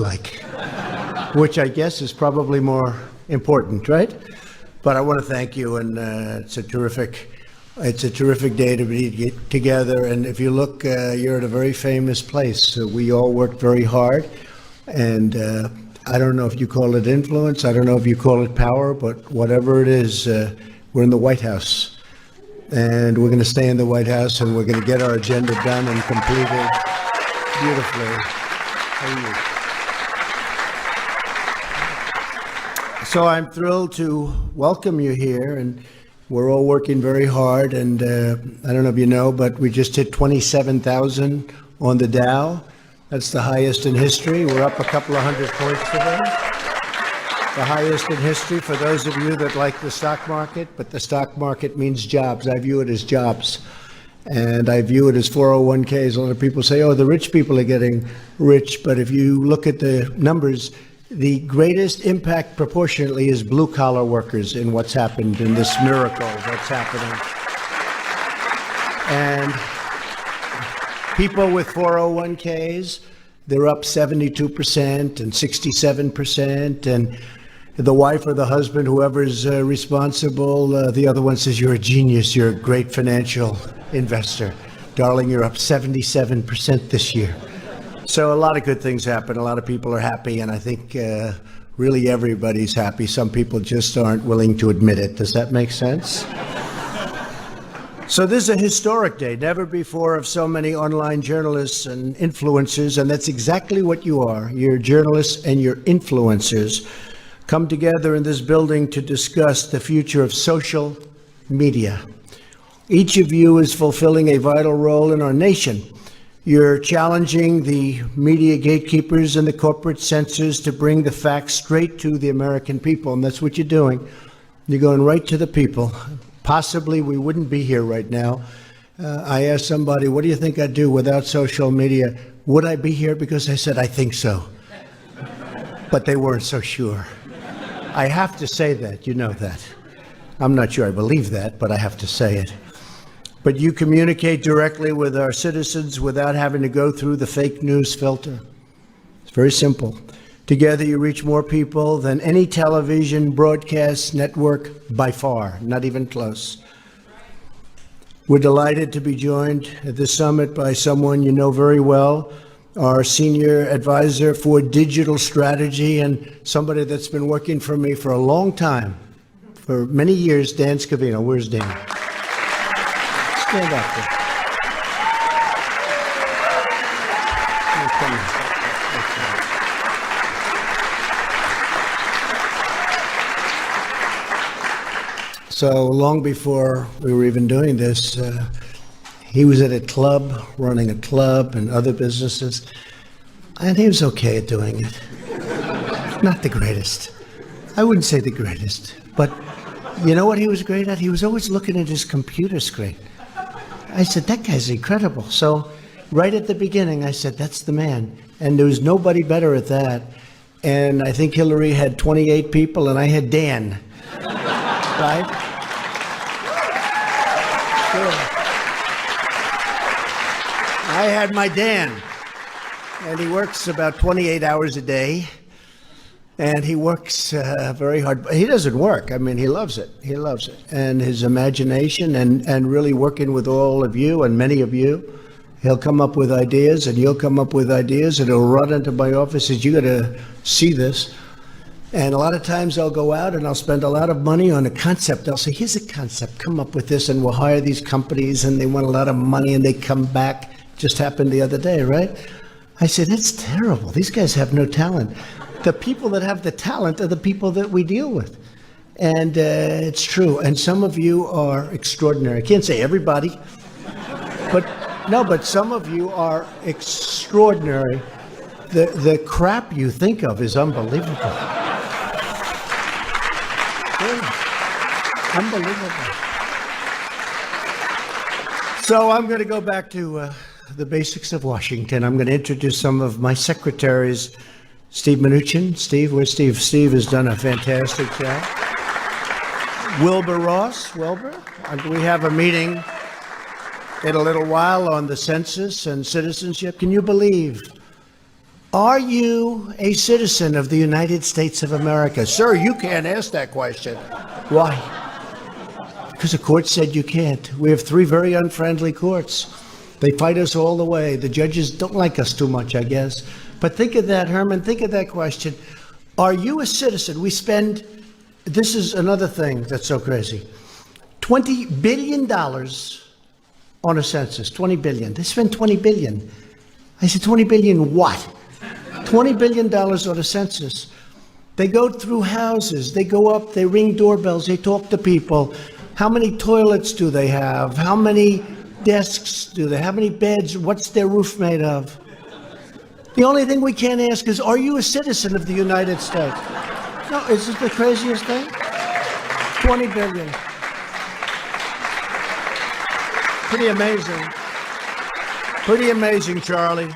like, which I guess is probably more important, right? But I want to thank you, and it's a terrific day to be together. And if you look, you're at a very famous place. So we all worked very hard, and I don't know if you call it influence, I don't know if you call it power, but whatever it is, we're in the White House. And we're going to stay in the White House, and we're going to get our agenda done and completed beautifully. So I'm thrilled to welcome you here, and we're all working very hard. And I don't know if you know, but we just hit 27,000 on the Dow. That's the highest in history. We're up a couple of hundred points today. The highest in history for those of you that like the stock market, but the stock market means jobs. I view it as jobs. And I view it as 401ks. A lot of people say, oh, the rich people are getting rich. But if you look at the numbers, the greatest impact proportionately is blue-collar workers in what's happened, in this miracle that's happening. And people with 401ks, they're up 72% and 67%. And the wife or the husband, whoever's responsible, the other one says, you're a genius, you're a great financial investor. Darling, you're up 77% this year. So a lot of good things happen. A lot of people are happy, and I think really everybody's happy. Some people just aren't willing to admit it. Does that make sense? So this is a historic day. Never before have so many online journalists and influencers, and that's exactly what you are. You're journalists and you're influencers, come together in this building to discuss the future of social media. Each of you is fulfilling a vital role in our nation. You're challenging the media gatekeepers and the corporate censors to bring the facts straight to the American people, and that's what you're doing. You're going right to the people. Possibly we wouldn't be here right now. I asked somebody, what do you think I'd do without social media? Would I be here? Because I said, I think so. But they weren't so sure. I have to say that, you know that. I'm not sure I believe that, but I have to say it. But you communicate directly with our citizens without having to go through the fake news filter. It's very simple. Together you reach more people than any television broadcast network by far, not even close. We're delighted to be joined at this summit by someone you know very well, our senior advisor for digital strategy and somebody that's been working for me for a long time, for many years, Dan Scavino. Where's Dan? Stand up there. So long before we were even doing this, he was at a club, running a club and other businesses, and he was okay at doing it. Not the greatest. I wouldn't say the greatest, but you know what he was great at? He was always looking at his computer screen. I said, that guy's incredible. So right at the beginning, I said, that's the man. And there was nobody better at that. And I think Hillary had 28 people, and I had Dan. Right? Sure. I had my Dan. And he works about 28 hours a day. And he works very hard. He doesn't work. I mean, he loves it. He loves it. And his imagination and really working with all of you and many of you, he'll come up with ideas and you'll come up with ideas and he'll run into my office and you got to see this. And a lot of times I'll go out and I'll spend a lot of money on a concept. I'll say, here's a concept, come up with this, and we'll hire these companies and they want a lot of money and they come back. Just happened the other day, right? I said, it's terrible. These guys have no talent. The people that have the talent are the people that we deal with. And it's true. And some of you are extraordinary. I can't say everybody, but some of you are extraordinary. The crap you think of is unbelievable. Unbelievable. So I'm going to go back to the basics of Washington. I'm going to introduce some of my secretaries. Steve Mnuchin. Steve, where's Steve? Steve has done a fantastic job. Wilbur Ross. Wilbur, and we have a meeting in a little while on the census and citizenship. Can you believe Are you a citizen of the United States of America? Sir, you can't ask that question. Why? Because the court said you can't. We have 3 very unfriendly courts. They fight us all the way. The judges don't like us too much, I guess. But think of that, Herman, think of that question. Are you a citizen? We spend, this is another thing that's so crazy, $20 billion on a census, 20 billion. They spend 20 billion. I said, 20 billion what? $20 billion on a census. They go through houses, they go up, they ring doorbells, they talk to people. How many toilets do they have? How many desks do they have? How many beds? What's their roof made of? The only thing we can't ask is, are you a citizen of the United States? No, is this the craziest thing? 20 billion. Pretty amazing. Pretty amazing, Charlie.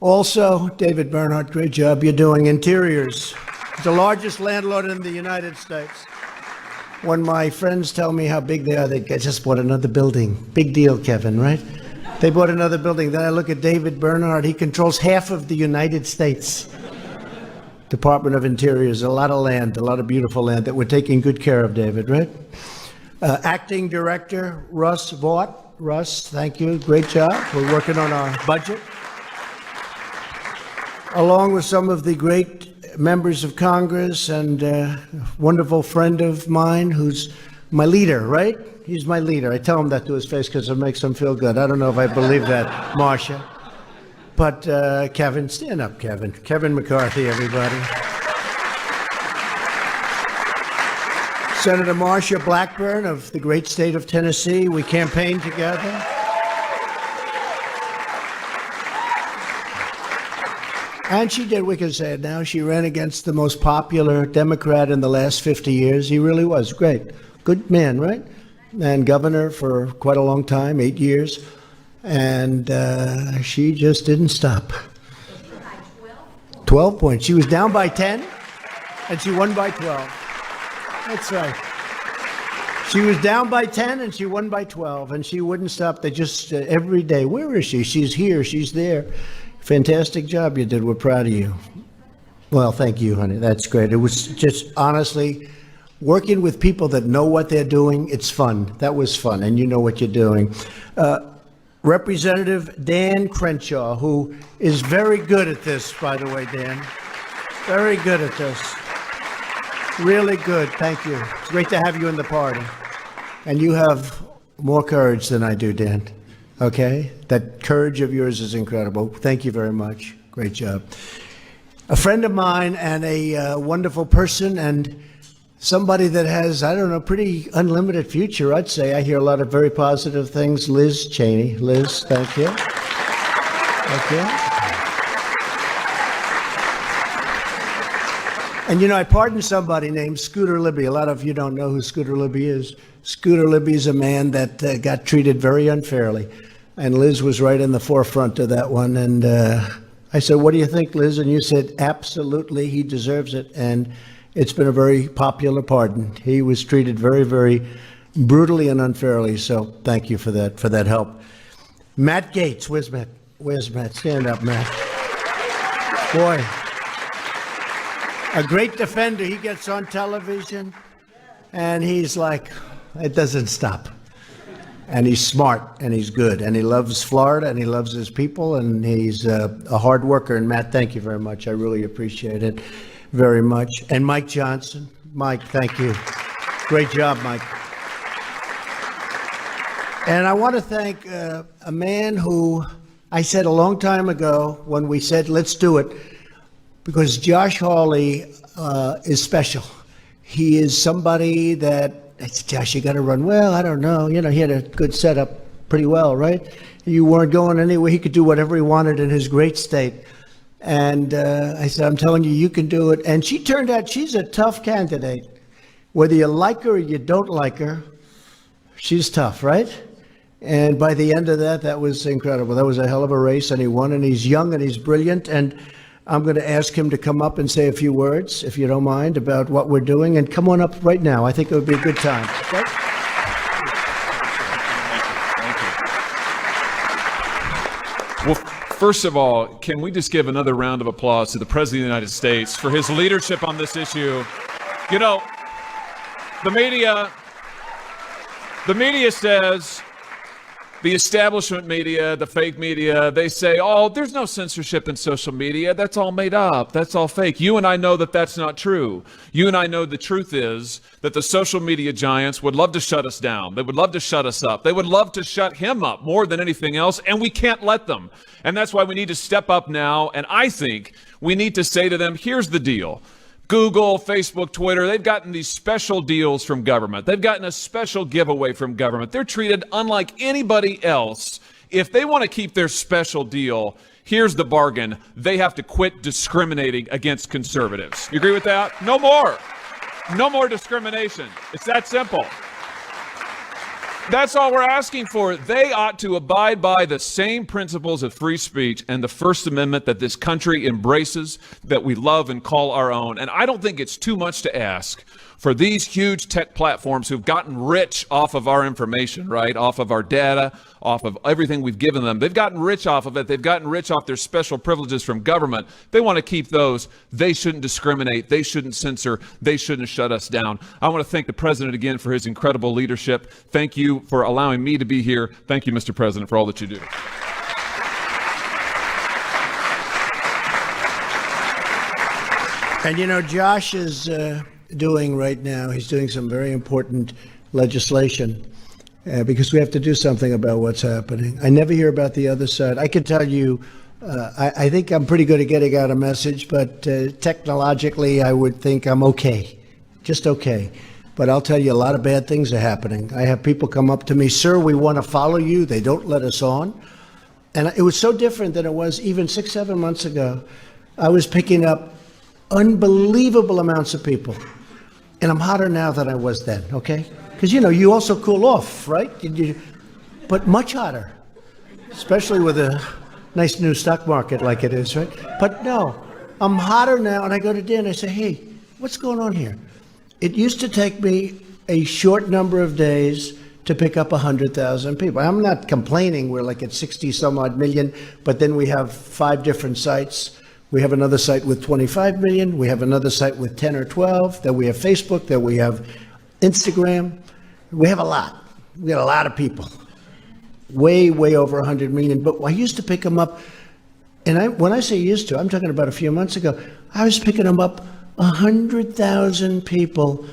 Also, David Bernhardt, great job you're doing. Interiors. The largest landlord in the United States. When my friends tell me how big they are, they just bought another building. Big deal, Kevin, right? They bought another building. Then I look at David Bernhardt. He controls half of the United States. Department of Interiors, a lot of land, a lot of beautiful land that we're taking good care of, David, right? Acting Director Russ Vought. Russ, thank you. Great job. We're working on our budget. Along with some of the great members of Congress and a wonderful friend of mine who's my leader, right? He's my leader. I tell him that to his face because it makes him feel good. I don't know if I believe that, Marcia. But Kevin, stand up, Kevin. Kevin McCarthy, everybody. Senator Marcia Blackburn of the great state of Tennessee. We campaigned together. And she did, we can say it now, she ran against the most popular Democrat in the last 50 years. He really was great. Good man, right? And governor for quite a long time, 8 years. And she just didn't stop. 12 points. She was down by 10, and she won by 12. That's right. She was down by 10, and she won by 12, and she wouldn't stop. They just, every day, where is she? She's here, she's there. Fantastic job you did. We're proud of you. Well, thank you, honey. That's great. It was just, honestly, working with people that know what they're doing, it's fun. That was fun, and you know what you're doing. Representative Dan Crenshaw, who is very good at this, by the way, Dan. Very good at this. Really good. Thank you. It's great to have you in the party. And you have more courage than I do, Dan. Okay? That courage of yours is incredible. Thank you very much. Great job. A friend of mine and a wonderful person and somebody that has, I don't know, pretty unlimited future, I'd say. I hear a lot of very positive things. Liz Cheney. Liz, thank you. Thank you. And, you know, I pardoned somebody named Scooter Libby. A lot of you don't know who Scooter Libby is. Scooter Libby is a man that got treated very unfairly. And Liz was right in the forefront of that one. And I said, what do you think, Liz? And you said, absolutely, he deserves it. And it's been a very popular pardon. He was treated very, very brutally and unfairly. So thank you for that help. Matt Gaetz, where's Matt? Where's Matt? Stand up, Matt. Boy, a great defender. He gets on television and he's like, it doesn't stop. And he's smart and he's good and he loves Florida and he loves his people and he's a hard worker. And Matt, thank you very much. I really appreciate it very much. And Mike Johnson. Mike, thank you. Great job, Mike. And I want to thank a man who I said a long time ago when we said, let's do it, because Josh Hawley is special. He is somebody that, I said, Josh, you got to run. Well, I don't know. You know, he had a good setup pretty well, right? You weren't going anywhere. He could do whatever he wanted in his great state. And I said, I'm telling you, you can do it. And she turned out, she's a tough candidate. Whether you like her or you don't like her, she's tough, right? And by the end of that, that was incredible. That was a hell of a race, and he won, and he's young, and he's brilliant. And I'm going to ask him to come up and say a few words, if you don't mind, about what we're doing. And come on up right now. I think it would be a good time. Okay? Well, First of all, can we just give another round of applause to the President of the United States for his leadership on this issue? You know, the media says, the establishment media, the fake media, they say, oh, there's no censorship in social media. That's all made up. That's all fake. You and I know that that's not true. You and I know the truth is that the social media giants would love to shut us down. They would love to shut us up. They would love to shut him up more than anything else, and we can't let them. And that's why we need to step up now, and I think we need to say to them, here's the deal. Google, Facebook, Twitter, they've gotten these special deals from government. They've gotten a special giveaway from government. They're treated unlike anybody else. If they want to keep their special deal, here's the bargain. They have to quit discriminating against conservatives. You agree with that? No more. No more discrimination. It's that simple. That's all we're asking for. They ought to abide by the same principles of free speech and the First Amendment that this country embraces, that we love and call our own. And I don't think it's too much to ask for these huge tech platforms who've gotten rich off of our information, right? Off of our data, off of everything we've given them. They've gotten rich off of it. They've gotten rich off their special privileges from government. They want to keep those. They shouldn't discriminate. They shouldn't censor. They shouldn't shut us down. I want to thank the President again for his incredible leadership. Thank you for allowing me to be here. Thank you, Mr. President, for all that you do. And you know, Josh is doing right now, he's doing some very important legislation because we have to do something about what's happening. I never hear about the other side. I can tell you, I think I'm pretty good at getting out a message, but technologically, I would think I'm okay, just okay. But I'll tell you, a lot of bad things are happening. I have people come up to me, sir, we want to follow you. They don't let us on. And it was so different than it was even 6-7 months ago. I was picking up unbelievable amounts of people. And I'm hotter now than I was then, okay? Because, you know, you also cool off, right? But much hotter, especially with a nice new stock market like it is, right? But no, I'm hotter now, and I go to Dan and I say, hey, what's going on here? It used to take me a short number of days to pick up 100,000 people. I'm not complaining. We're like at 60 some odd million, but then we have 5 different sites. We have another site with 25 million. We have another site with 10 or 12. Then we have Facebook. Then we have Instagram. We have a lot. We got a lot of people. Way, way over 100 million. But I used to pick them up. And when I say used to, I'm talking about a few months ago. I was picking them up 100,000 people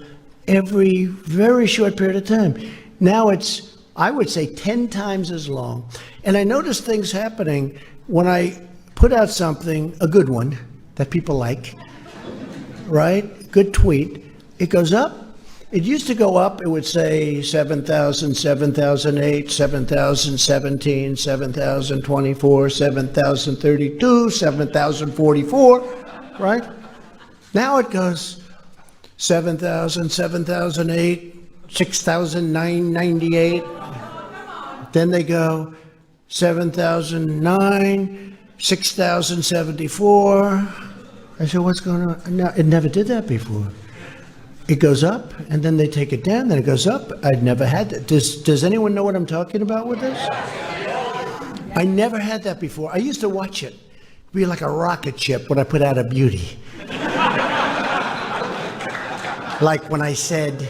every very short period of time. Now it's, I would say, 10 times as long. And I noticed things happening when I put out something, a good one, that people like, right? Good tweet. It goes up. It used to go up. It would say 7,000, 7,008, 7,017, 7,024, 7,032, 7,044, right? Now it goes 7,000, 7,008, 6,998. Then they go 7,009. 6,074. I said, what's going on? No, it never did that before. It goes up, and then they take it down, then it goes up. I'd never had that. Does anyone know what I'm talking about with this? I never had that before. I used to watch it. It'd be like a rocket ship when I put out a beauty. Like when I said,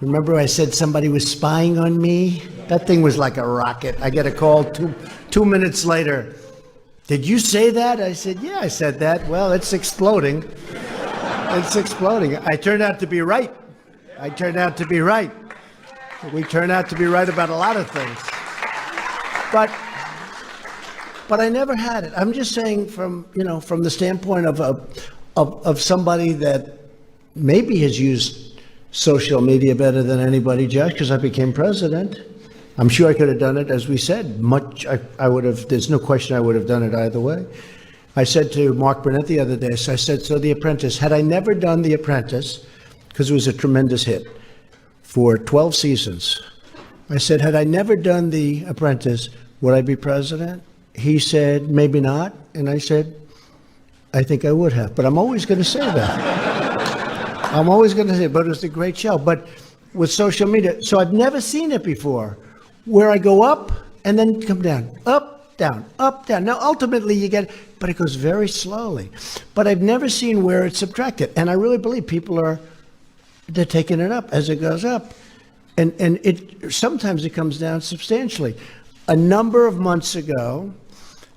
remember I said somebody was spying on me? That thing was like a rocket. I get a call 2 minutes later. Did you say that? I said, yeah, I said that. Well, it's exploding. It's exploding. I turned out to be right. We turn out to be right about a lot of things. But I never had it. I'm just saying from the standpoint of somebody that maybe has used social media better than anybody, Josh, because I became president. I'm sure I could have done it, as we said, I would have, there's no question I would have done it either way. I said to Mark Burnett the other day, so I said, so The Apprentice, had I never done The Apprentice, because it was a tremendous hit for 12 seasons, I said, had I never done The Apprentice, would I be president? He said, maybe not. And I said, I think I would have, but I'm always going to say that. I'm always going to say, but it was a great show. But with social media, so I've never seen it before, where I go up and then come down, up down, up, down. Now, ultimately, you get it, but it goes very slowly. But I've never seen where it's subtracted. And I really believe they're taking it up as it goes up. And sometimes it comes down substantially. A number of months ago,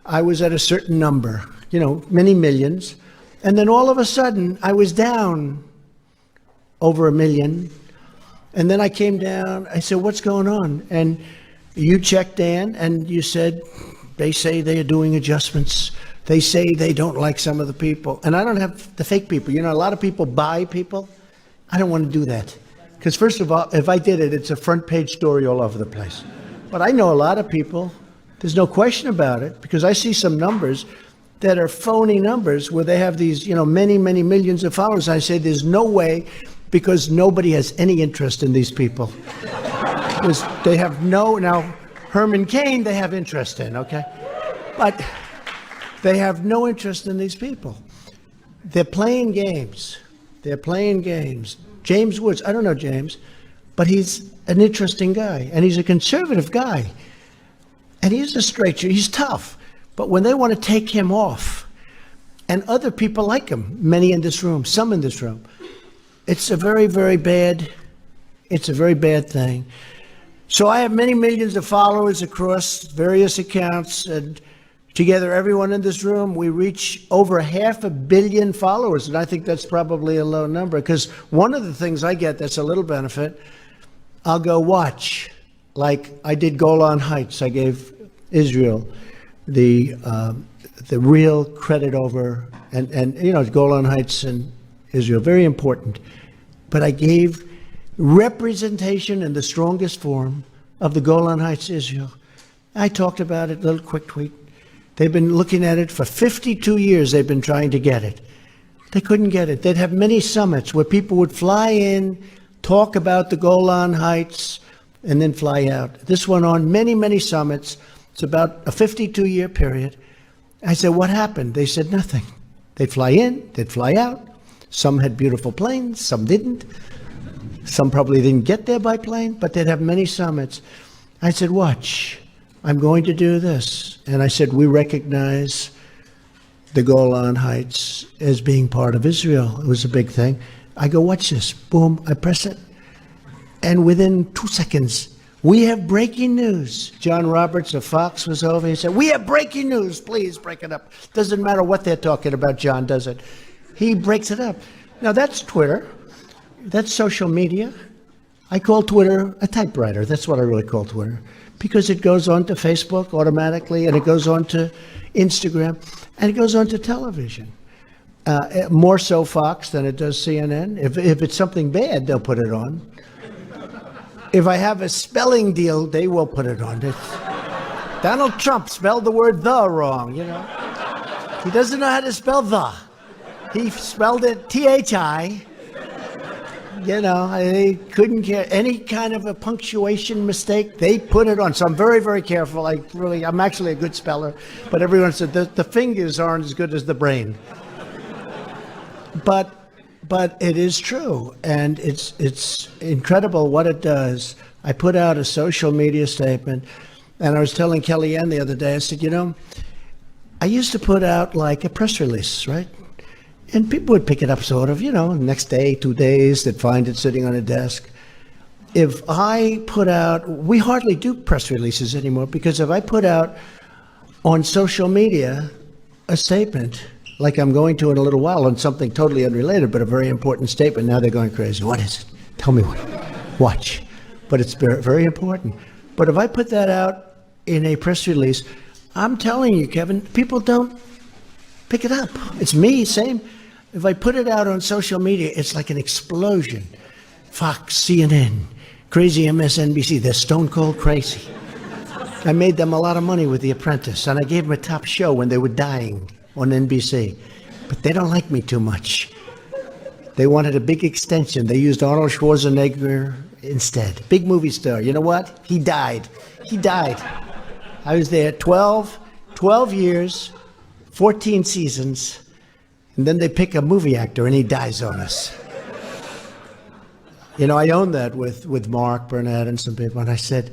I was at a certain number, many millions. And then all of a sudden, I was down over 1 million. And then I came down, I said, what's going on? And you checked, Dan, and you said, they say they are doing adjustments. They say they don't like some of the people. And I don't have the fake people. A lot of people buy people. I don't want to do that. Because first of all, if I did it, it's a front page story all over the place. But I know a lot of people, there's no question about it, because I see some numbers that are phony numbers where they have these, many, many millions of followers. I say there's no way, because nobody has any interest in these people. Because they have now Herman Cain they have interest in, okay? But they have no interest in these people. They're playing games. They're playing games. James Woods, I don't know James, but he's an interesting guy, and he's a conservative guy. And he's a straight shooter. He's tough. But when they want to take him off, and other people like him, many in this room, some in this room, it's a very, very bad thing. So I have many millions of followers across various accounts, and together, everyone in this room, we reach over 500 million followers, and I think that's probably a low number, because one of the things I get that's a little benefit, I'll go watch, like I did Golan Heights. I gave Israel the real credit over, and Golan Heights and Israel, very important. But I gave representation in the strongest form of the Golan Heights, Israel. I talked about it, little quick tweet. They've been looking at it for 52 years. They've been trying to get it. They couldn't get it. They'd have many summits where people would fly in, talk about the Golan Heights, and then fly out. This went on many, many summits. It's about a 52-year period. I said, what happened? They said nothing. They'd fly in, they'd fly out. Some had beautiful planes, some didn't. Some probably didn't get there by plane, but they'd have many summits. I said, watch, I'm going to do this. And I said, we recognize the Golan Heights as being part of Israel. It was a big thing. I go, watch this. Boom, I press it. And within 2 seconds, we have breaking news. John Roberts of Fox was over. He said, we have breaking news. Please break it up. Doesn't matter what they're talking about, John does it. He breaks it up. Now, that's Twitter. That's social media. I call Twitter a typewriter. That's what I really call Twitter, because it goes on to Facebook automatically, and it goes on to Instagram, and it goes on to television. More so Fox than it does CNN. If it's something bad, they'll put it on. If I have a spelling deal, they will put it on. Donald Trump spelled the word "the" wrong, He doesn't know how to spell "the." He spelled it Thi. They couldn't care. Any kind of a punctuation mistake, they put it on. So I'm very, very careful. I'm actually a good speller, but everyone said the fingers aren't as good as the brain. But it is true, and it's incredible what it does. I put out a social media statement, and I was telling Kellyanne the other day, I said, I used to put out like a press release, right? And people would pick it up sort of, next day, 2 days, they'd find it sitting on a desk. If I put out, we hardly do press releases anymore, because if I put out on social media a statement, like I'm going to in a little while, on something totally unrelated, but a very important statement, now they're going crazy. What is it? Tell me what. Watch. But it's very, very important. But if I put that out in a press release, I'm telling you, Kevin, people don't pick it up. It's me, same. If I put it out on social media, it's like an explosion. Fox, CNN, crazy MSNBC, they're stone cold crazy. I made them a lot of money with The Apprentice, and I gave them a top show when they were dying on NBC. But they don't like me too much. They wanted a big extension. They used Arnold Schwarzenegger instead. Big movie star. You know what? He died. I was there 12 years, 14 seasons, and then they pick a movie actor and he dies on us. I own that with Mark Burnett and some people, and I said,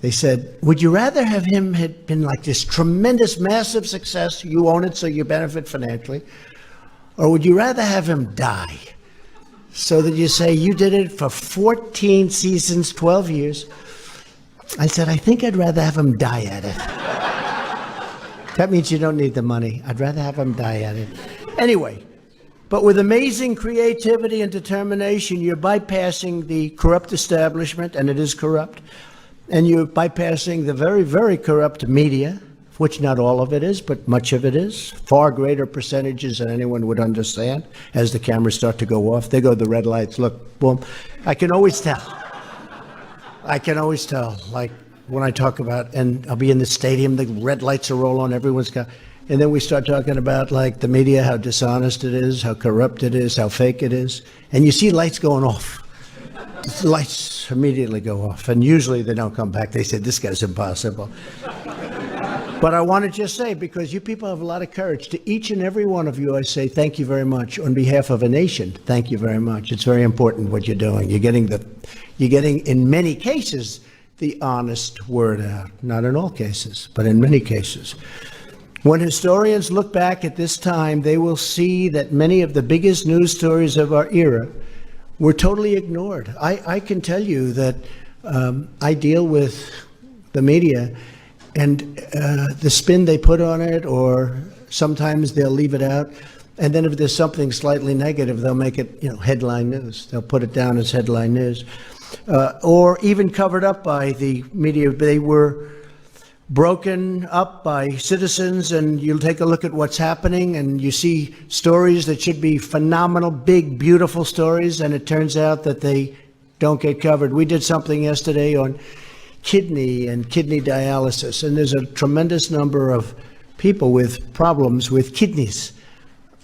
They said, would you rather have him had been like this tremendous, massive success, you own it so you benefit financially, or would you rather have him die so that you say you did it for 14 seasons, 12 years? I said, I think I'd rather have him die at it. That means you don't need the money. I'd rather have him die at it. Anyway, but with amazing creativity and determination, you're bypassing the corrupt establishment, and it is corrupt, and you're bypassing the very, very corrupt media, which not all of it is, but much of it is, far greater percentages than anyone would understand. As the cameras start to go off, they go the red lights, look, boom. I can always tell. Like when I talk about, and I'll be in the stadium, the red lights will roll on, everyone's got, and then we start talking about like the media, how dishonest it is, how corrupt it is, how fake it is, and you see lights going off. The lights immediately go off, and usually they don't come back. They say, this guy's impossible. But I want to just say, because you people have a lot of courage, to each and every one of you, I say thank you very much. On behalf of a nation, thank you very much. It's very important what you're doing. You're getting, in many cases, the honest word out. Not in all cases, but in many cases. When historians look back at this time, they will see that many of the biggest news stories of our era were totally ignored. I can tell you that I deal with the media, and the spin they put on it, or sometimes they'll leave it out. And then if there's something slightly negative, they'll make it, headline news. They'll put it down as headline news. Or even covered up by the media. They were broken up by citizens, and you'll take a look at what's happening, and you see stories that should be phenomenal, big, beautiful stories, and it turns out that they don't get covered. We did something yesterday on kidney and kidney dialysis, and there's a tremendous number of people with problems with kidneys.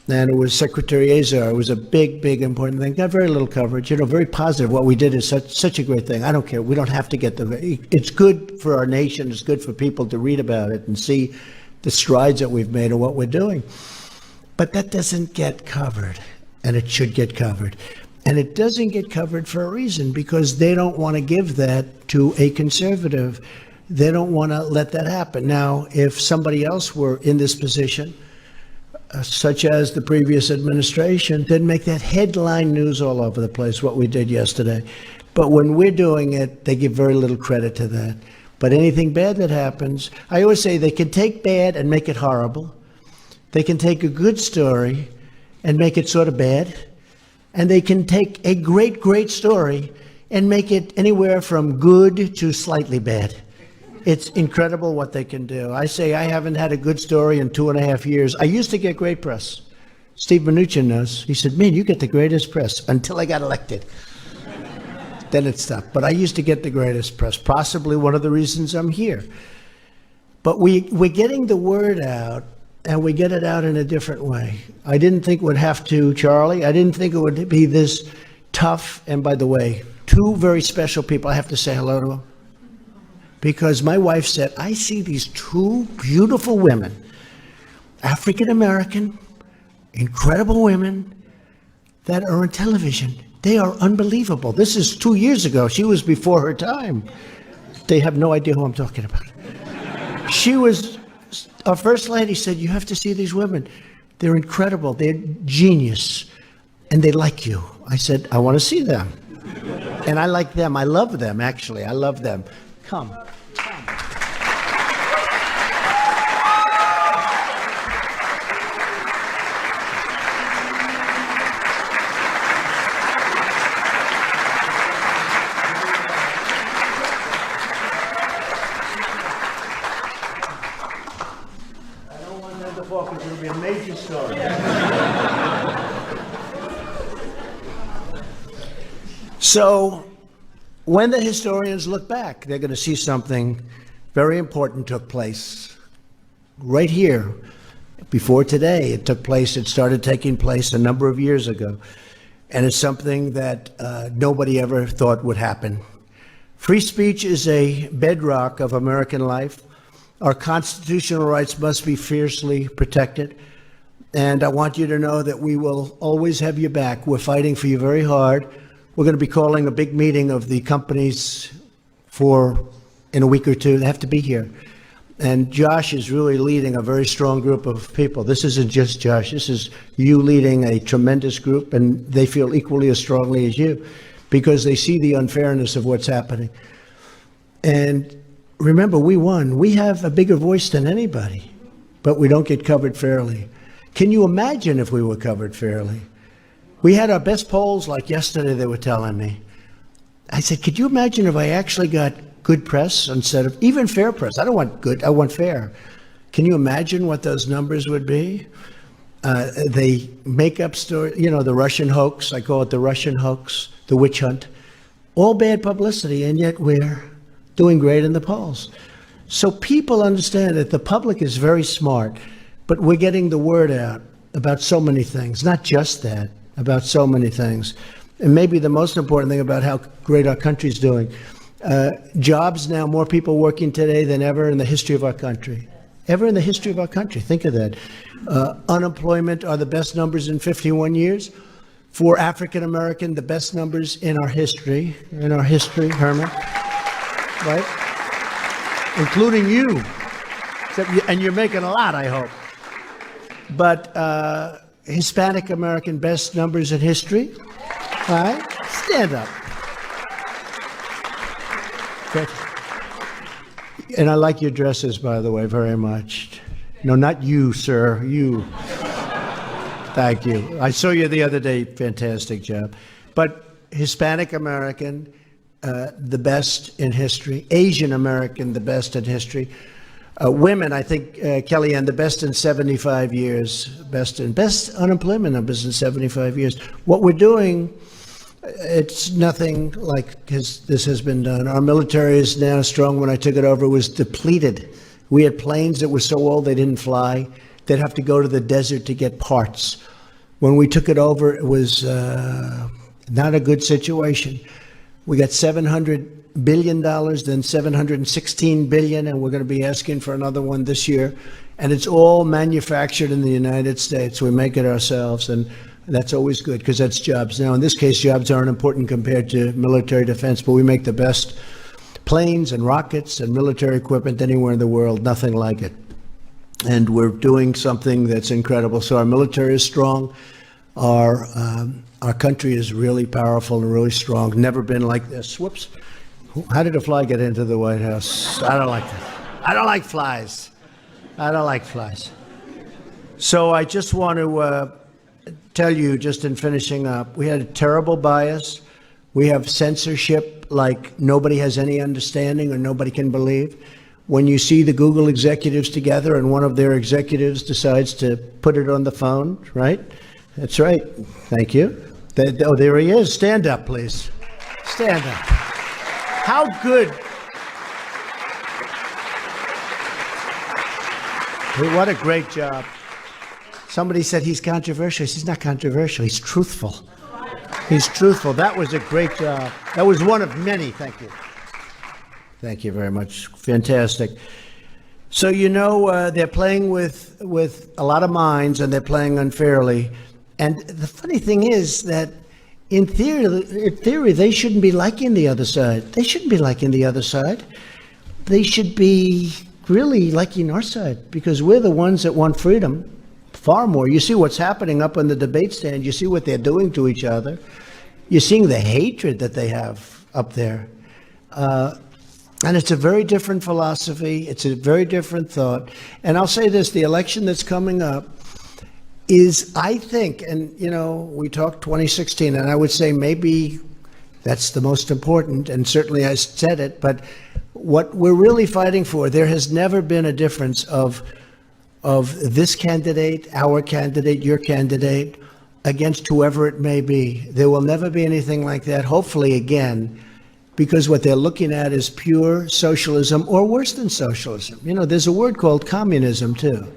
And it was Secretary Azar. It was a big, big, important thing. Got very little coverage. Very positive. What we did is such a great thing. I don't care. We don't have to get the. It's good for our nation. It's good for people to read about it and see the strides that we've made and what we're doing. But that doesn't get covered, and it should get covered. And it doesn't get covered for a reason, because they don't want to give that to a conservative. They don't want to let that happen. Now, if somebody else were in this position, such as the previous administration, they'd make that headline news all over the place, what we did yesterday. But when we're doing it, they give very little credit to that. But anything bad that happens, I always say they can take bad and make it horrible. They can take a good story and make it sort of bad. And they can take a great, great story and make it anywhere from good to slightly bad. It's incredible what they can do. I say I haven't had a good story in 2.5 years. I used to get great press. Steve Mnuchin knows. He said, man, you get the greatest press, until I got elected. Then it stopped. But I used to get the greatest press, possibly one of the reasons I'm here. But we're getting the word out, and we get it out in a different way. I didn't think it would have to, Charlie. I didn't think it would be this tough. And by the way, two very special people, I have to say hello to them. Because my wife said, I see these two beautiful women, African-American, incredible women that are on television. They are unbelievable. This is 2 years ago. She was before her time. They have no idea who I'm talking about. She was, our first lady said, you have to see these women. They're incredible. They're genius. And they like you. I said, I want to see them. And I like them. I love them, actually. I love them. Come. Because it'll be a major story. So, when the historians look back, they're going to see something very important took place right here. Before today, it took place, it started taking place a number of years ago. And it's something that nobody ever thought would happen. Free speech is a bedrock of American life. Our constitutional rights must be fiercely protected. And I want you to know that we will always have your back. We're fighting for you very hard. We're going to be calling a big meeting of the companies for in a week or two. They have to be here. And Josh is really leading a very strong group of people. This isn't just Josh. This is you leading a tremendous group, and they feel equally as strongly as you because they see the unfairness of what's happening. And remember, we won. We have a bigger voice than anybody, but we don't get covered fairly. Can you imagine if we were covered fairly? We had our best polls like yesterday, they were telling me. I said, could you imagine if I actually got good press instead of even fair press? I don't want good, I want fair. Can you imagine what those numbers would be? They make up stories, the Russian hoax, I call it the Russian hoax, the witch hunt, all bad publicity, and yet we're doing great in the polls. So people understand that the public is very smart, but we're getting the word out about so many things, not just that, about so many things. And maybe the most important thing about how great our country's doing. Jobs now, more people working today than ever in the history of our country. Ever in the history of our country. Think of that. Unemployment are the best numbers in 51 years. For African American, the best numbers in our history. Herman. Right? Including you. And you're making a lot, I hope. But Hispanic American, best numbers in history. All right? Stand up. Okay. And I like your dresses, by the way, very much. No, not you, sir. You. Thank you. I saw you the other day. Fantastic job. But Hispanic American, the best in history. Asian American, the best in history. Women, I think, Kellyanne, the best in 75 years. Best unemployment numbers in 75 years. What we're doing, it's nothing like this has been done. Our military is now strong. When I took it over, it was depleted. We had planes that were so old they didn't fly. They'd have to go to the desert to get parts. When we took it over, it was not a good situation. We got $700 billion, then $716 billion, and we're going to be asking for another one this year. And it's all manufactured in the United States. We make it ourselves, and that's always good because that's jobs. Now, in this case, jobs aren't important compared to military defense, but we make the best planes and rockets and military equipment anywhere in the world, nothing like it. And we're doing something that's incredible. So our military is strong. Our country is really powerful and really strong. Never been like this. Whoops. How did a fly get into the White House? I don't like that. I don't like flies. I don't like flies. So I just want to tell you, just in finishing up, we had a terrible bias. We have censorship like nobody has any understanding or nobody can believe. When you see the Google executives together and one of their executives decides to put it on the phone, right? That's right. Thank you. Oh, there he is. Stand up, please. Stand up. How good. What a great job. Somebody said he's controversial. He's not controversial. He's truthful. He's truthful. That was a great job. That was one of many. Thank you. Thank you very much. Fantastic. So, they're playing with a lot of minds and they're playing unfairly. And the funny thing is that in theory, they shouldn't be liking the other side. They shouldn't be liking the other side. They should be really liking our side because we're the ones that want freedom far more. You see what's happening up on the debate stand. You see what they're doing to each other. You're seeing the hatred that they have up there. And it's a very different philosophy. It's a very different thought. And I'll say this, the election that's coming up is, I think, and, we talked 2016, and I would say maybe that's the most important, and certainly I said it, but what we're really fighting for, there has never been a difference of this candidate, our candidate, your candidate, against whoever it may be. There will never be anything like that, hopefully again, because what they're looking at is pure socialism or worse than socialism. There's a word called communism, too.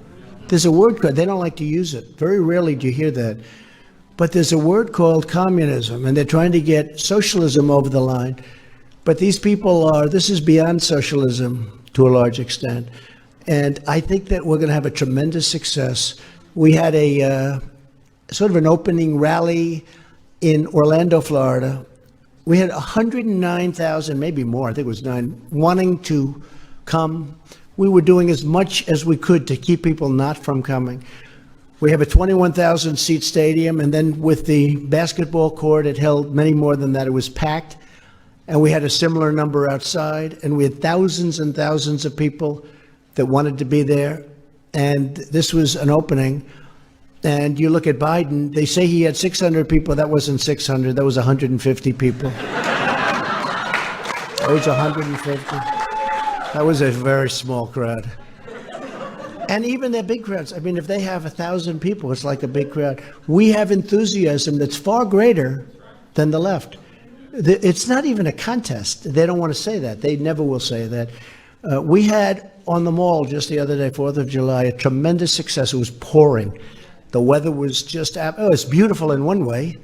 There's a word called, they don't like to use it. Very rarely do you hear that. But there's a word called communism, and they're trying to get socialism over the line. But these people this is beyond socialism to a large extent. And I think that we're going to have a tremendous success. We had a sort of an opening rally in Orlando, Florida, We had 109,000, maybe more, I think it was 9, wanting to come. We were doing as much as we could to keep people not from coming. We have a 21,000 seat stadium, and then with the basketball court, it held many more than that. It was packed, and we had a similar number outside, and we had thousands and thousands of people that wanted to be there. And this was an opening. And you look at Biden, they say he had 600 people. That wasn't 600, that was 150 people. That was 150. That was a very small crowd. And even their big crowds, I mean, if they have 1,000 people, it's like a big crowd. We have enthusiasm that's far greater than the left. It's not even a contest. They don't want to say that. They never will say that. We had on the Mall just the other day, 4th of July, a tremendous success. It was pouring. The weather was just, it's beautiful in one way.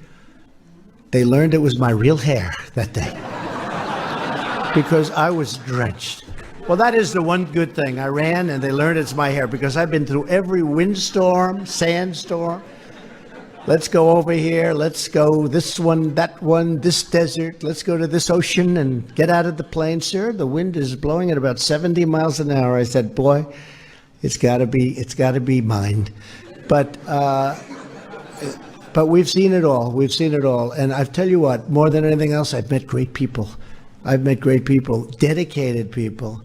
They learned it was my real hair that day because I was drenched. Well, that is the one good thing. I ran and they learned it's my hair because I've been through every windstorm, sandstorm. Let's go over here. Let's go this one, that one, this desert. Let's go to this ocean and get out of the plane. Sir, the wind is blowing at about 70 miles an hour. I said, boy, it's got to be mine. But we've seen it all. We've seen it all. And I tell you what, more than anything else, I've met great people. I've met great people, dedicated people.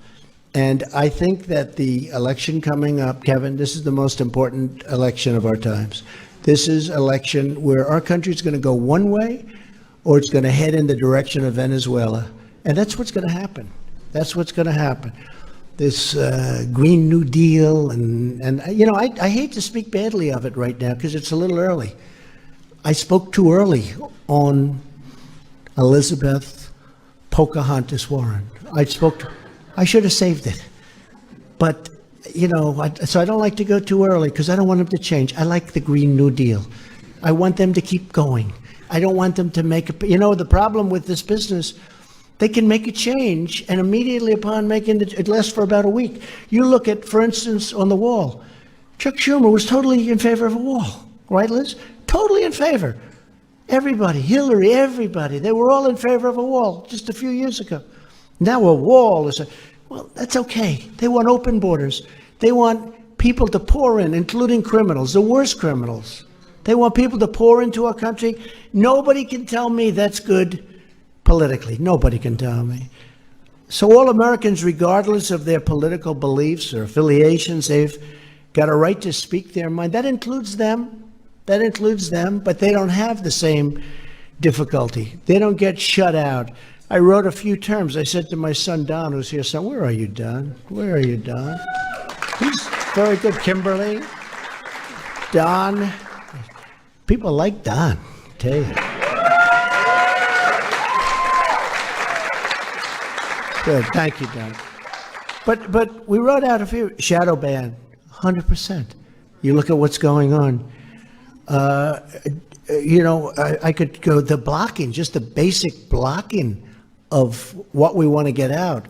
And I think that the election coming up, Kevin, this is the most important election of our times. This is an election where our country is going to go one way or it's going to head in the direction of Venezuela. And that's what's going to happen. That's what's going to happen. This Green New Deal, and you know, I hate to speak badly of it right now because it's a little early. I spoke too early on Elizabeth Pocahontas Warren. I should have saved it. But, you know, so I don't like to go too early because I don't want them to change. I like the Green New Deal. I want them to keep going. I don't want them to make a, you know, the problem with this business, they can make a change, and immediately upon making it lasts for about a week. You look at, for instance, on the wall, Chuck Schumer was totally in favor of a wall, right, Liz? Totally in favor. Everybody, Hillary, everybody, they were all in favor of a wall just a few years ago. Now a wall is well, that's okay. They want open borders. They want people to pour in, including criminals, the worst criminals. They want people to pour into our country. Nobody can tell me that's good politically. Nobody can tell me. So all Americans, regardless of their political beliefs or affiliations, they've got a right to speak their mind. That includes them. That includes them, but they don't have the same difficulty. They don't get shut out. I wrote a few terms. I said to my son, Don, who's here, son, where are you, Don? Where are you, Don? He's very good. Kimberly, Don. People like Don, I tell you. Good, thank you, Don. But we wrote out a few. Shadow ban, 100%. You look at what's going on. You know, I could go the blocking, just the basic blocking of what we want to get out.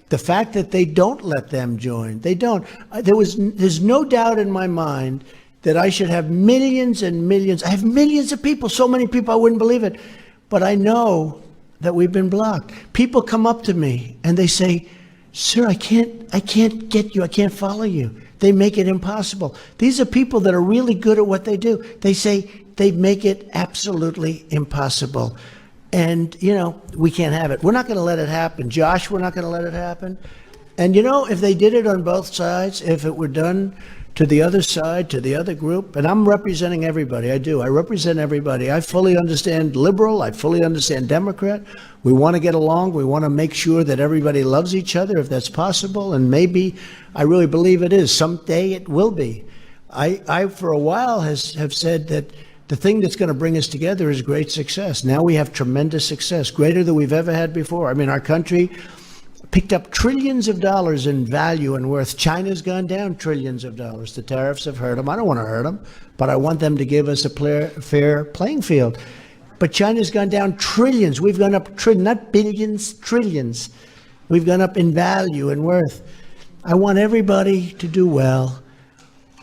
The fact that they don't let them join, they don't. There's no doubt in my mind that I should have millions and millions. I have millions of people, so many people I wouldn't believe it. But I know that we've been blocked. People come up to me and they say, sir, I can't get you. I can't follow you. They make it impossible. These are people that are really good at what they do. They say they make it absolutely impossible. And, you know, we can't have it. We're not going to let it happen. Josh, we're not going to let it happen. And, you know, if they did it on both sides, if it were done to the other side, to the other group, and I'm representing everybody. I do. I represent everybody. I fully understand liberal. I fully understand Democrat. We want to get along. We want to make sure that everybody loves each other if that's possible. And maybe, I really believe it is. Someday it will be. I for a while have said that the thing that's going to bring us together is great success. Now we have tremendous success, greater than we've ever had before. I mean, our country picked up trillions of dollars in value and worth. China's gone down trillions of dollars. The tariffs have hurt them. I don't want to hurt them, but I want them to give us a fair playing field. But China's gone down trillions. We've gone up not billions, trillions. We've gone up in value and worth. I want everybody to do well,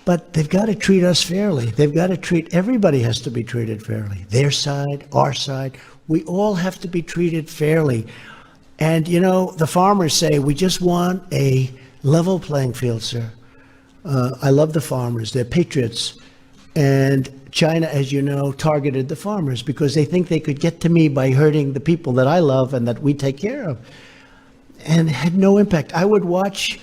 but they've got to treat us fairly. They've got to treat, everybody has to be treated fairly. Their side, our side. We all have to be treated fairly. And, you know, the farmers say, we just want a level playing field, sir. I love the farmers. They're patriots. And China, as you know, targeted the farmers because they think they could get to me by hurting the people that I love and that we take care of. And it had no impact. I would watch,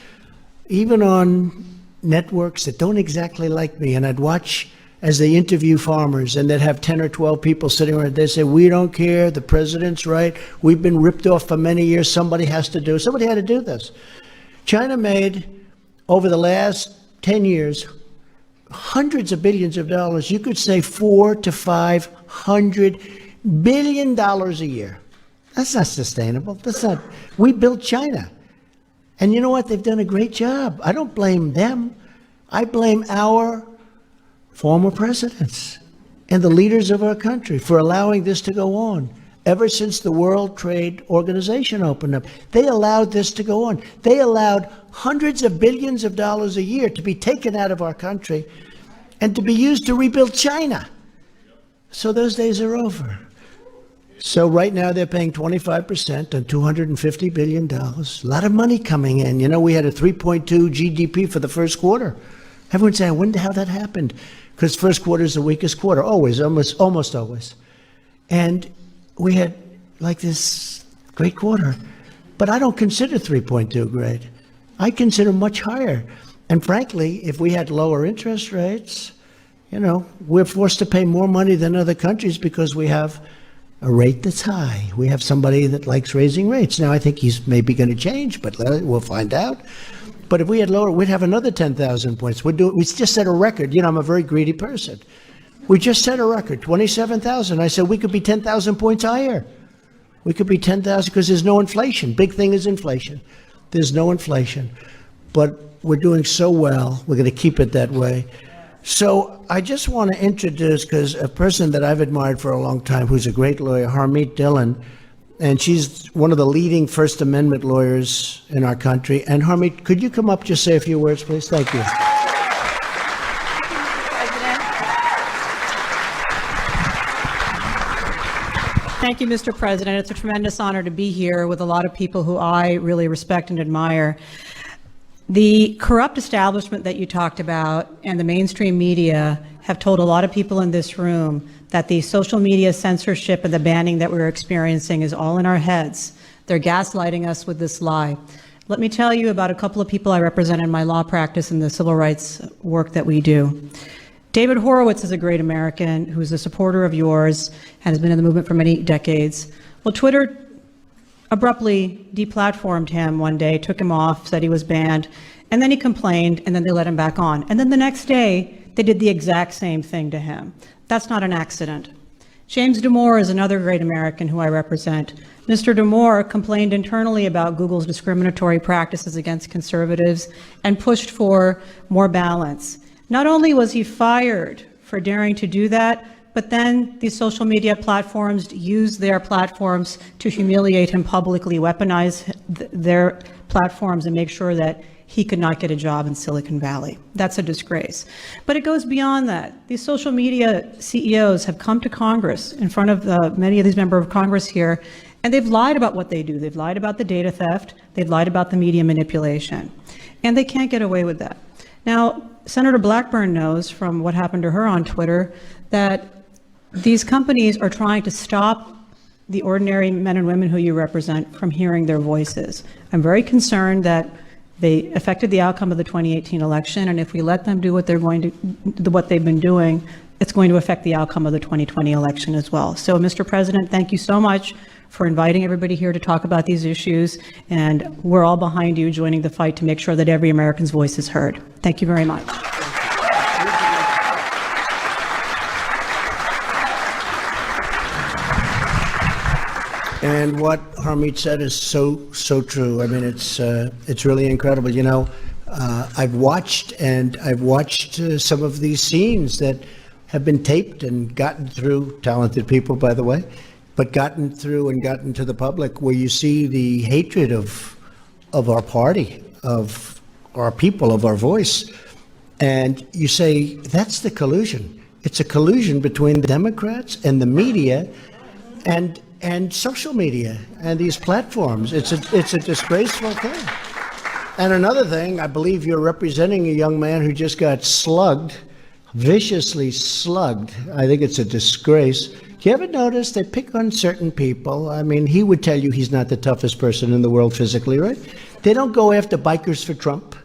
even on networks that don't exactly like me, and I'd watch as they interview farmers, and they'd have 10 or 12 people sitting around. They say, we don't care. The president's right. We've been ripped off for many years. Somebody had to do this. China made, over the last 10 years, hundreds of billions of dollars. You could say $400 to $500 billion a year. That's not sustainable. We built China. And you know what? They've done a great job. I don't blame them. I blame our former presidents and the leaders of our country for allowing this to go on. Ever since the World Trade Organization opened up, they allowed this to go on. They allowed hundreds of billions of dollars a year to be taken out of our country and to be used to rebuild China. So those days are over. So right now they're paying 25% on $250 billion. A lot of money coming in. You know, we had a 3.2 GDP for the first quarter. Everyone's saying, I wonder how that happened. Because first quarter is the weakest quarter, almost always. And we had like this great quarter. But I don't consider 3.2 great. I consider much higher. And frankly, if we had lower interest rates, you know, we're forced to pay more money than other countries because we have a rate that's high. We have somebody that likes raising rates. Now, I think he's maybe going to change, but we'll find out. But if we had lower, we'd have another 10,000 points. We just set a record. You know, I'm a very greedy person. We just set a record, 27,000. I said we could be 10,000 points higher. We could be 10,000 because there's no inflation. Big thing is inflation. There's no inflation. But we're doing so well. We're going to keep it that way. So I just want to introduce, because a person that I've admired for a long time, who's a great lawyer, Harmeet Dillon, and she's one of the leading First Amendment lawyers in our country. And Harmeet, could you come up, just say a few words, please? Thank you. Thank you, Mr. President. It's a tremendous honor to be here with a lot of people who I really respect and admire. The corrupt establishment that you talked about and the mainstream media have told a lot of people in this room that the social media censorship and the banning that we're experiencing is all in our heads. They're gaslighting us with this lie. Let me tell you about a couple of people I represent in my law practice and the civil rights work that we do. David Horowitz is a great American who's a supporter of yours and has been in the movement for many decades. Well, Twitter abruptly deplatformed him one day, took him off, said he was banned, and then he complained, and then they let him back on. And then the next day, they did the exact same thing to him. That's not an accident. James Damore is another great American who I represent. Mr. Damore complained internally about Google's discriminatory practices against conservatives and pushed for more balance. Not only was he fired for daring to do that, but then these social media platforms used their platforms to humiliate him publicly, weaponize their platforms, and make sure that he could not get a job in Silicon Valley. That's a disgrace. But it goes beyond that. These social media CEOs have come to Congress, in front of many of these members of Congress here, and they've lied about what they do. They've lied about the data theft. They've lied about the media manipulation. And they can't get away with that. Now, Senator Blackburn knows from what happened to her on Twitter that these companies are trying to stop the ordinary men and women who you represent from hearing their voices. I'm very concerned that they affected the outcome of the 2018 election, and if we let them do what they've been doing, it's going to affect the outcome of the 2020 election as well. So, Mr. President, thank you so much for inviting everybody here to talk about these issues, and we're all behind you joining the fight to make sure that every American's voice is heard. Thank you very much. And what Harmeet said is so true. I mean, it's really incredible. You know, I've watched some of these scenes that have been taped and gotten through, talented people, by the way, but gotten through and gotten to the public, where you see the hatred of our party, of our people, of our voice. And you say, that's the collusion. It's a collusion between the Democrats and the media. And and social media and these platforms. It's a disgraceful thing. And another thing, I believe you're representing a young man who just got slugged, viciously slugged. I think it's a disgrace. Do you ever notice they pick on certain people? I mean, he would tell you he's not the toughest person in the world physically, right? They don't go after bikers for Trump.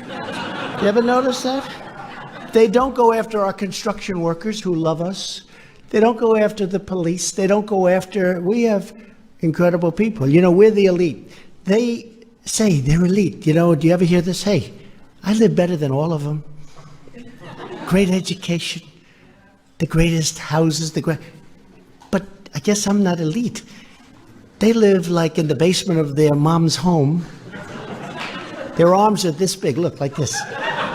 You ever notice that? They don't go after our construction workers who love us. They don't go after the police. They don't go after, we have incredible people. You know, we're the elite. They say they're elite. You know, do you ever hear this? Hey, I live better than all of them. Great education, the greatest houses, but I guess I'm not elite. They live like in the basement of their mom's home. Their arms are this big, look, like this.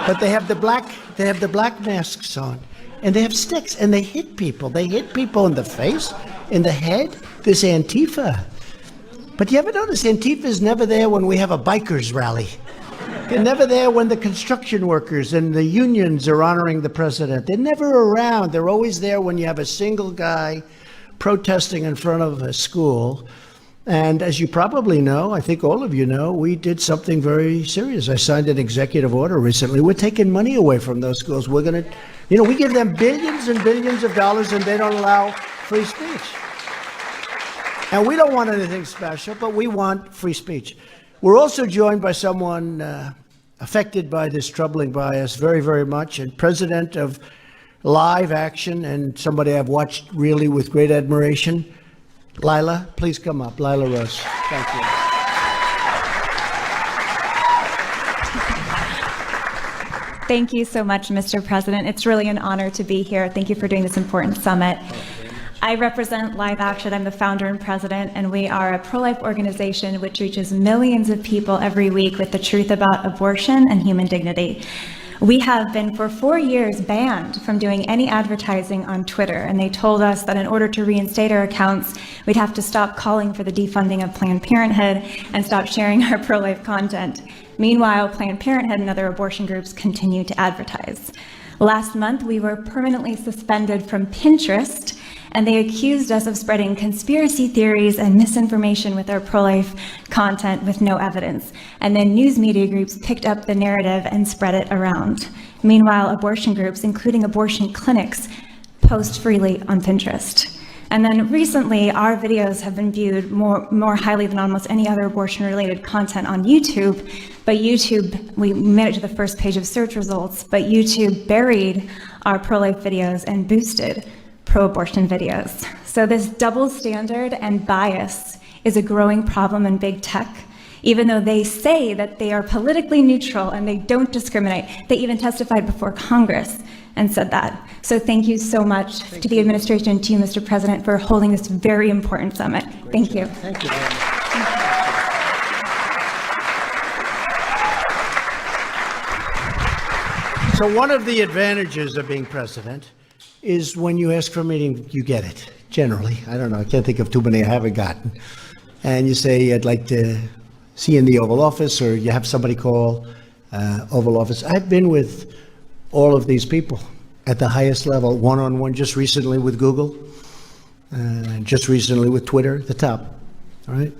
But they have the black masks on, and they have sticks, and they hit people. They hit people in the face, in the head. This Antifa. But you ever notice Antifa is never there when we have a bikers rally? They're never there when the construction workers and the unions are honoring the president. They're never around. They're always there when you have a single guy protesting in front of a school. And as you probably know, I think all of you know, we did something very serious. I signed an executive order recently. We're taking money away from those schools. We're going to, you know, we give them billions and billions of dollars and they don't allow free speech. And we don't want anything special, but we want free speech. We're also joined by someone affected by this troubling bias very, very much, and president of Live Action, and somebody I've watched really with great admiration. Lila, please come up. Lila Rose. Thank you. Thank you so much, Mr. President. It's really an honor to be here. Thank you for doing this important summit. I represent Live Action. I'm the founder and president, and we are a pro-life organization which reaches millions of people every week with the truth about abortion and human dignity. We have been for 4 years banned from doing any advertising on Twitter, and they told us that in order to reinstate our accounts, we'd have to stop calling for the defunding of Planned Parenthood and stop sharing our pro-life content. Meanwhile, Planned Parenthood and other abortion groups continue to advertise. Last month, we were permanently suspended from Pinterest, and they accused us of spreading conspiracy theories and misinformation with our pro-life content with no evidence. And then news media groups picked up the narrative and spread it around. Meanwhile, abortion groups, including abortion clinics, post freely on Pinterest. And then recently, our videos have been viewed more highly than almost any other abortion-related content on YouTube. But YouTube, we made it to the first page of search results, but YouTube buried our pro-life videos and boosted pro-abortion videos. So this double standard and bias is a growing problem in big tech. Even though they say that they are politically neutral and they don't discriminate, they even testified before Congress and said that. So thank you so much to the administration and to you, Mr. President, for holding this very important summit. Thank you. Thank you very much. So one of the advantages of being president is when you ask for a meeting, you get it, generally. I don't know, I can't think of too many I haven't gotten. And you say, I'd like to see you in the Oval Office, or you have somebody call Oval Office. I've been with all of these people at the highest level, one-on-one, just recently with Google, just recently with Twitter, the top, all right?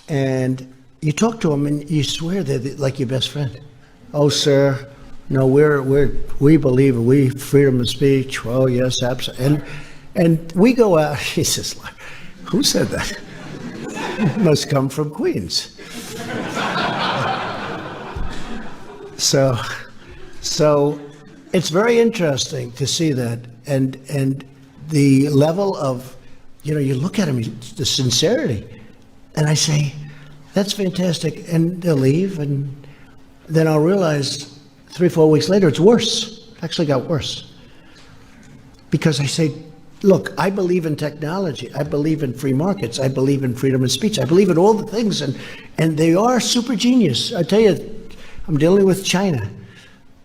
And you talk to them and you swear they're like your best friend. Oh, sir, no, we believe freedom of speech. Oh, yes, absolutely. And we go out, Jesus, who said that? Must come from Queens. So it's very interesting to see that, and the level of, you look at them, the sincerity, and I say, that's fantastic, and they'll leave, and then I'll realize 3-4 weeks later it's worse. It actually got worse, because I say, look, I believe in technology. I believe in free markets. I believe in freedom of speech. I believe in all the things, and they are super genius. I tell you, I'm dealing with China,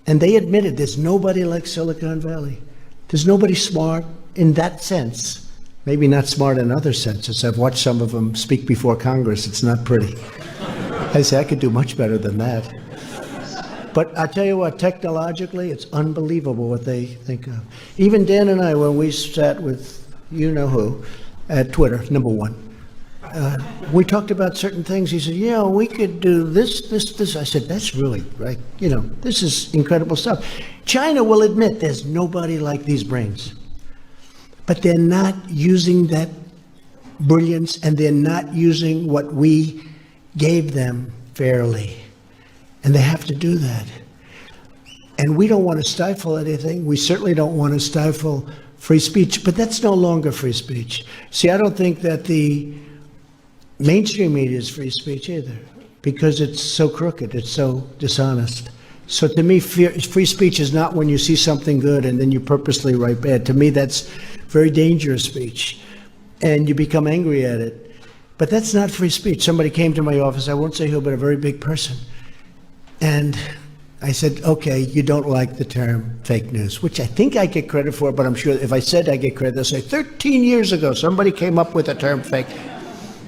and they admitted there's nobody like Silicon Valley. There's nobody smart in that sense. Maybe not smart in other senses. I've watched some of them speak before Congress. It's not pretty. I say I could do much better than that. But I tell you what, technologically, it's unbelievable what they think of. Even Dan and I, when we sat with you-know-who at Twitter, number one, We talked about certain things. He said, we could do this. I said, that's really, right, this is incredible stuff. China will admit there's nobody like these brains. But they're not using that brilliance, and they're not using what we gave them fairly. And they have to do that. And we don't want to stifle anything. We certainly don't want to stifle free speech, but that's no longer free speech. See, I don't think that the mainstream media is free speech either, because it's so crooked, it's so dishonest. So to me, free speech is not when you see something good and then you purposely write bad. To me, that's very dangerous speech, and you become angry at it. But that's not free speech. Somebody came to my office, I won't say who, but a very big person. And I said, okay, you don't like the term fake news, which I think I get credit for, but I'm sure if I said I get credit, they'll say 13 years ago, somebody came up with the term fake.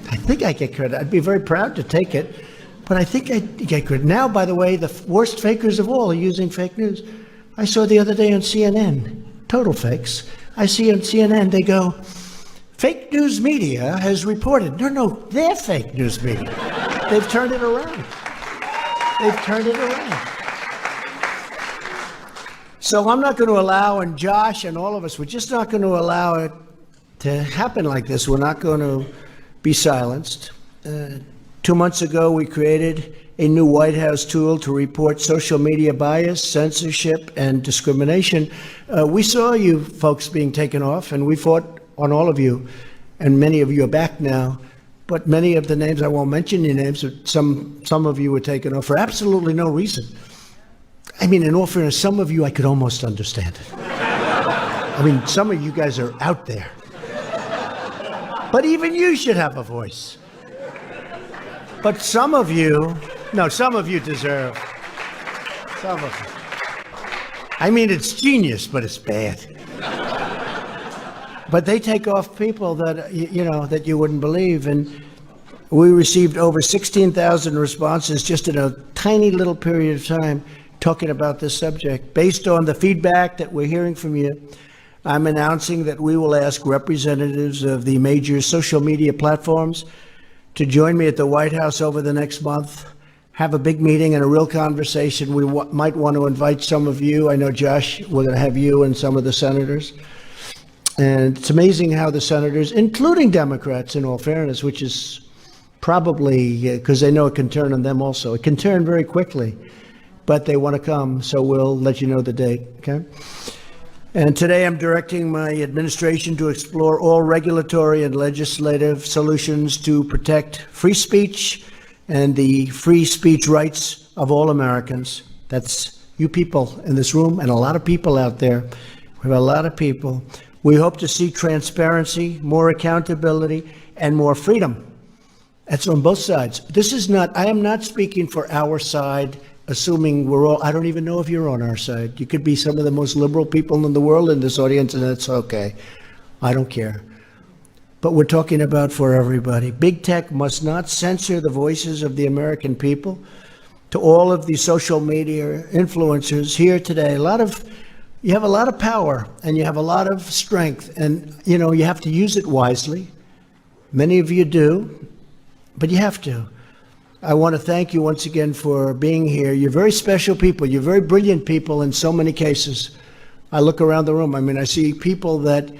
I think I get credit. I'd be very proud to take it, but I think I get credit. Now, by the way, the worst fakers of all are using fake news. I saw the other day on CNN, total fakes. I see on CNN, they go, fake news media has reported. No, they're fake news media. They've turned it around. They've turned it around. So I'm not going to allow, and Josh and all of us, we're just not going to allow it to happen like this. We're not going to be silenced. 2 months ago, we created a new White House tool to report social media bias, censorship, and discrimination. We saw you folks being taken off, and we fought on all of you, and many of you are back now. But many of the names, I won't mention your names, some of you were taken off for absolutely no reason. I mean, in all fairness, some of you I could almost understand. I mean, some of you guys are out there. But even you should have a voice. But some of you deserve. Some of you. I mean, it's genius, but it's bad. But they take off people that, that you wouldn't believe. And we received over 16,000 responses just in a tiny little period of time talking about this subject. Based on the feedback that we're hearing from you, I'm announcing that we will ask representatives of the major social media platforms to join me at the White House over the next month, have a big meeting and a real conversation. We might want to invite some of you. I know, Josh, we're going to have you and some of the senators. And it's amazing how the senators, including Democrats, in all fairness, which is probably because they know it can turn on them also. It can turn very quickly, but they want to come, so we'll let you know the date, okay? And today I'm directing my administration to explore all regulatory and legislative solutions to protect free speech and the free speech rights of all Americans. That's you people in this room and a lot of people out there. We have a lot of people. We hope to see transparency, more accountability, and more freedom. That's on both sides. I am not speaking for our side, assuming I don't even know if you're on our side. You could be some of the most liberal people in the world in this audience, and that's okay. I don't care. But we're talking about for everybody. Big tech must not censor the voices of the American people. To all of the social media influencers here today, you have a lot of power and you have a lot of strength, and you have to use it wisely. Many of you do, but you have to. I want to thank you once again for being here. You're very special people. You're very brilliant people in so many cases. I look around the room. I mean, I see people that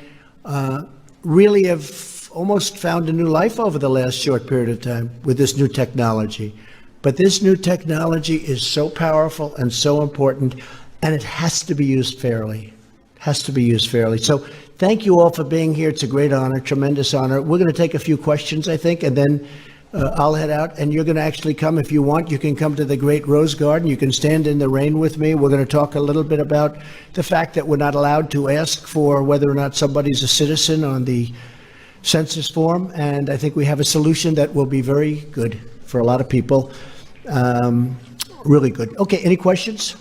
really have almost found a new life over the last short period of time with this new technology. But this new technology is so powerful and so important, and it has to be used fairly. It has to be used fairly. So thank you all for being here. It's a great honor, tremendous honor. We're going to take a few questions, I think, and then I'll head out, and you're going to actually come if you want. You can come to the Great Rose Garden. You can stand in the rain with me. We're going to talk a little bit about the fact that we're not allowed to ask for whether or not somebody's a citizen on the census form, and I think we have a solution that will be very good for a lot of people. Really good. Okay, any questions?